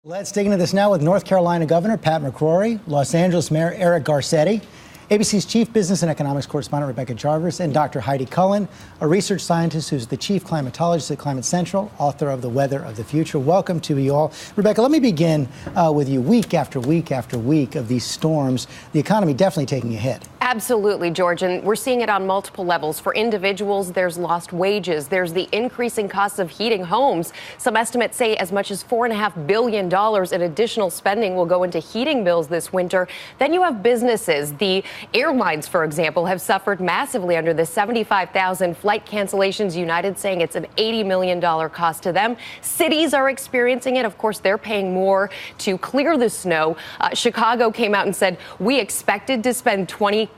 Let's dig into this now with North Carolina Governor Pat McCrory, Los Angeles Mayor Eric Garcetti, ABC's Chief Business and Economics Correspondent Rebecca Jarvis, and Dr. Heidi Cullen, a research scientist who's the Chief Climatologist at Climate Central, author of The Weather of the Future. Welcome to you all. Rebecca, let me begin with you. Week after week after week of these storms, the economy definitely taking a hit. Absolutely, George, and we're seeing it on multiple levels. For individuals, there's lost wages. There's the increasing costs of heating homes. Some estimates say as much as $4.5 billion in additional spending will go into heating bills this winter. Then you have businesses. The airlines, for example, have suffered massively under the 75,000 flight cancellations. United saying it's an $80 million cost to them. Cities are experiencing it. Of course, they're paying more to clear the snow. Chicago came out and said, we expected to spend $20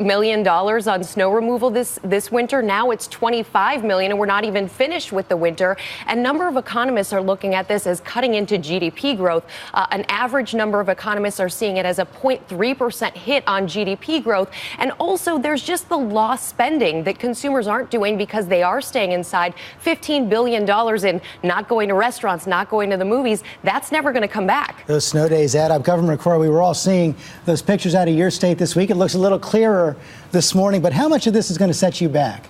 million on snow removal this winter. Now it's $25 million, and we're not even finished with the winter. And a number of economists are looking at this as cutting into GDP growth. An average number of economists are seeing it as a 0.3% hit on GDP growth. And also, there's just the lost spending that consumers aren't doing because they are staying inside. $15 billion in not going to restaurants, not going to the movies. That's never going to come back. Those snow days add up. Governor McCrory, we were all seeing those pictures out of your state this week. It looks a little clearer this morning, but how much of this is going to set you back?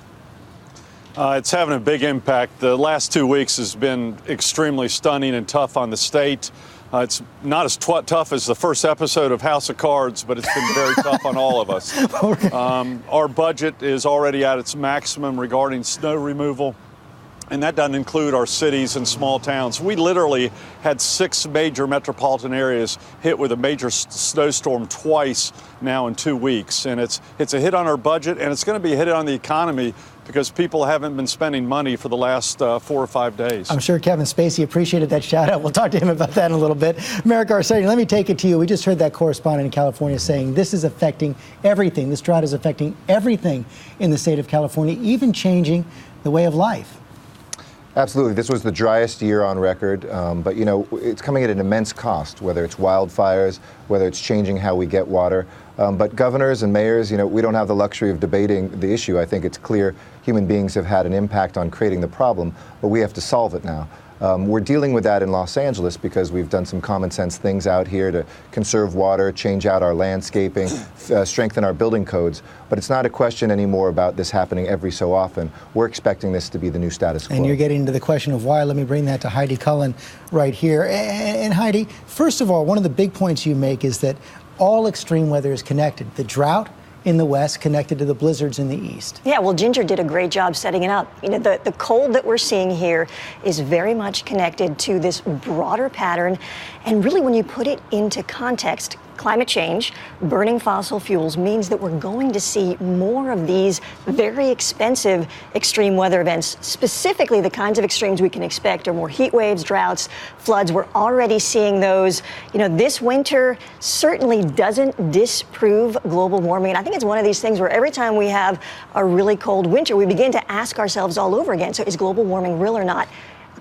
It's having a big impact. The last 2 weeks has been extremely stunning and tough on the state. It's not as tough as the first episode of House of Cards, but it's been very tough on all of us. Our budget is already at its maximum regarding snow removal, and that doesn't include our cities and small towns. We literally had 6 major metropolitan areas hit with a major snowstorm twice now in 2 weeks. And it's a hit on our budget, and it's going to be a hit on the economy because people haven't been spending money for the last 4 or 5 days. I'm sure Kevin Spacey appreciated that shout out. We'll talk to him about that in a little bit. Mayor Garcetti, let me take it to you. We just heard that correspondent in California saying this is affecting everything. This drought is affecting everything in the state of California, even changing the way of life. Absolutely. This was the driest year on record, but, you know, it's coming at an immense cost, whether it's wildfires, whether it's changing how we get water. But governors and mayors, you know, we don't have the luxury of debating the issue. I think it's clear human beings have had an impact on creating the problem, but we have to solve it now. We're dealing with that in Los Angeles because we've done some common sense things out here to conserve water, change out our landscaping, strengthen our building codes. But it's not a question anymore about this happening every so often. We're expecting this to be the new status quo. And you're getting into the question of why. Let me bring that to Heidi Cullen right here. And Heidi, first of all, one of the big points you make is that all extreme weather is connected. The drought in the west connected to the blizzards in the east. Yeah, well, Ginger did a great job setting it up. You know, the cold that we're seeing here is very much connected to this broader pattern. And really, when you put it into context, climate change, burning fossil fuels means that we're going to see more of these very expensive extreme weather events. Specifically, the kinds of extremes we can expect are more heat waves, droughts, floods. We're already seeing those. You know, this winter certainly doesn't disprove global warming. And I think it's one of these things where every time we have a really cold winter, we begin to ask ourselves all over again, so is global warming real or not?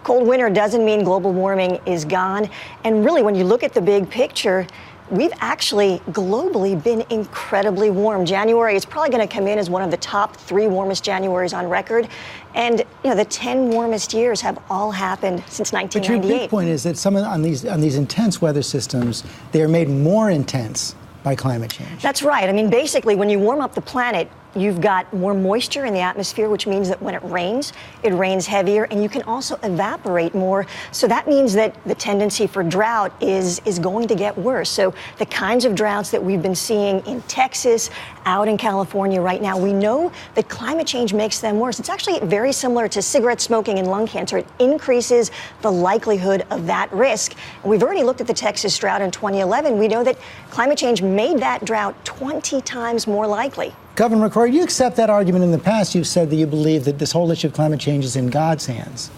Cold winter doesn't mean global warming is gone. And really, when you look at the big picture, we've actually globally been incredibly warm. January is probably going to come in as one of the top 3 warmest Januaries on record. And, you know, the 10 warmest years have all happened since 1998. But your big point is that some on these intense weather systems, they are made more intense by climate change. That's right. I mean, basically, when you warm up the planet, you've got more moisture in the atmosphere, which means that when it rains heavier, and you can also evaporate more. So that means that the tendency for drought is going to get worse. So the kinds of droughts that we've been seeing in Texas, out in California right now, we know that climate change makes them worse. It's actually very similar to cigarette smoking and lung cancer. It increases the likelihood of that risk. And we've already looked at the Texas drought in 2011. We know that climate change made that drought 20 times more likely. Governor McCrory, do you accept that argument? In the past, you've said that you believe that this whole issue of climate change is in God's hands.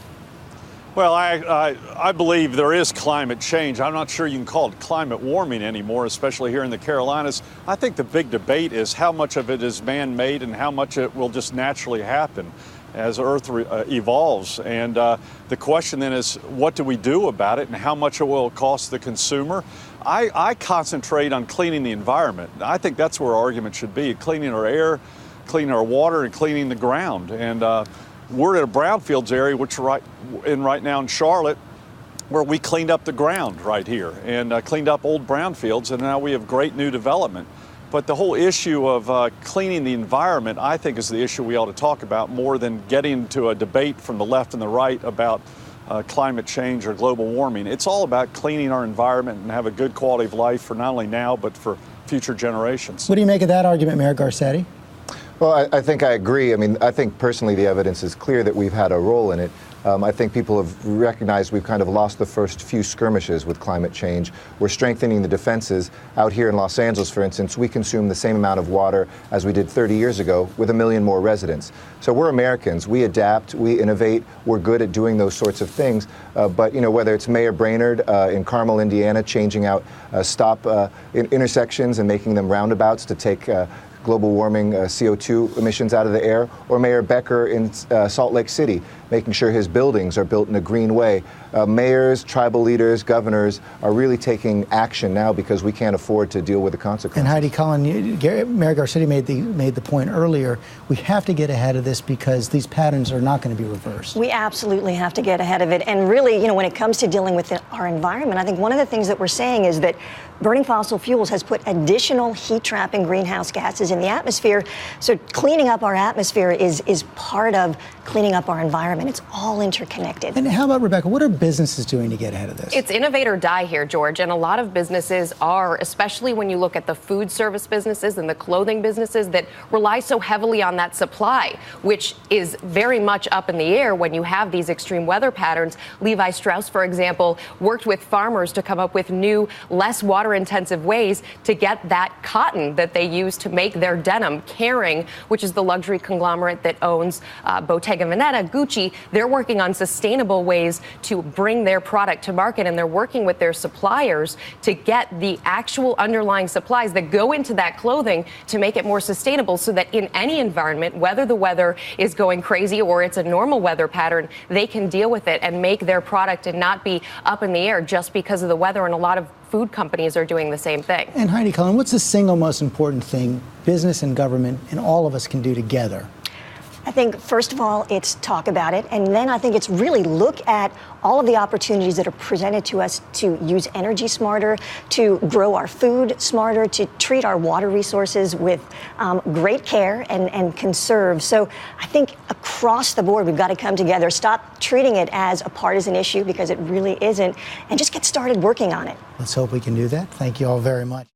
Well, I believe there is climate change. I'm not sure you can call it climate warming anymore, especially here in the Carolinas. I think the big debate is how much of it is man-made and how much it will just naturally happen as Earth evolves. And the question then is, what do we do about it and how much it will cost the consumer? I concentrate on cleaning the environment. I think that's where our argument should be, cleaning our air, cleaning our water, and cleaning the ground. And we're in a brownfields area, which right now in Charlotte, where we cleaned up the ground right here and cleaned up old brownfields, and now we have great new development. But the whole issue of cleaning the environment, I think, is the issue we ought to talk about more than getting into a debate from the left and the right about climate change or global warming. It's all about cleaning our environment and have a good quality of life for not only now, but for future generations. What do you make of that argument, Mayor Garcetti? Well, I think I agree. I mean, I think personally the evidence is clear that we've had a role in it. I think people have recognized we've kind of lost the first few skirmishes with climate change. We're strengthening the defenses. Out here in Los Angeles, for instance, we consume the same amount of water as we did 30 years ago with 1 million more residents. So we're Americans. We adapt, we innovate, we're good at doing those sorts of things. But, you know, whether it's Mayor Brainerd in Carmel, Indiana, changing out stop intersections and making them roundabouts to take global warming CO2 emissions out of the air, or Mayor Becker in Salt Lake City, making sure his buildings are built in a green way. Mayors, tribal leaders, governors are really taking action now because we can't afford to deal with the consequences. And Heidi, Cullen, Mayor Garcetti made the point earlier, we have to get ahead of this because these patterns are not going to be reversed. We absolutely have to get ahead of it. And really, you know, when it comes to dealing with our environment, I think one of the things that we're saying is that burning fossil fuels has put additional heat-trapping greenhouse gases in the atmosphere. So cleaning up our atmosphere is part of cleaning up our environment. It's all interconnected. And how about, Rebecca, what are businesses doing to get ahead of this? It's innovate or die here, George, and a lot of businesses are, especially when you look at the food service businesses and the clothing businesses that rely so heavily on that supply, which is very much up in the air when you have these extreme weather patterns. Levi Strauss, for example, worked with farmers to come up with new, less water-intensive ways to get that cotton that they use to make their denim. Kering, which is the luxury conglomerate that owns Bottega Veneta, Gucci, they're working on sustainable ways to bring their product to market, and they're working with their suppliers to get the actual underlying supplies that go into that clothing to make it more sustainable so that in any environment, whether the weather is going crazy or it's a normal weather pattern, they can deal with it and make their product and not be up in the air just because of the weather. And a lot of food companies are doing the same thing. And Heidi, Cullen, what's the single most important thing business and government and all of us can do together? I think, first of all, it's talk about it. And then I think it's really look at all of the opportunities that are presented to us to use energy smarter, to grow our food smarter, to treat our water resources with great care and conserve. So I think across the board, we've got to come together, stop treating it as a partisan issue because it really isn't, and just get started working on it. Let's hope we can do that. Thank you all very much.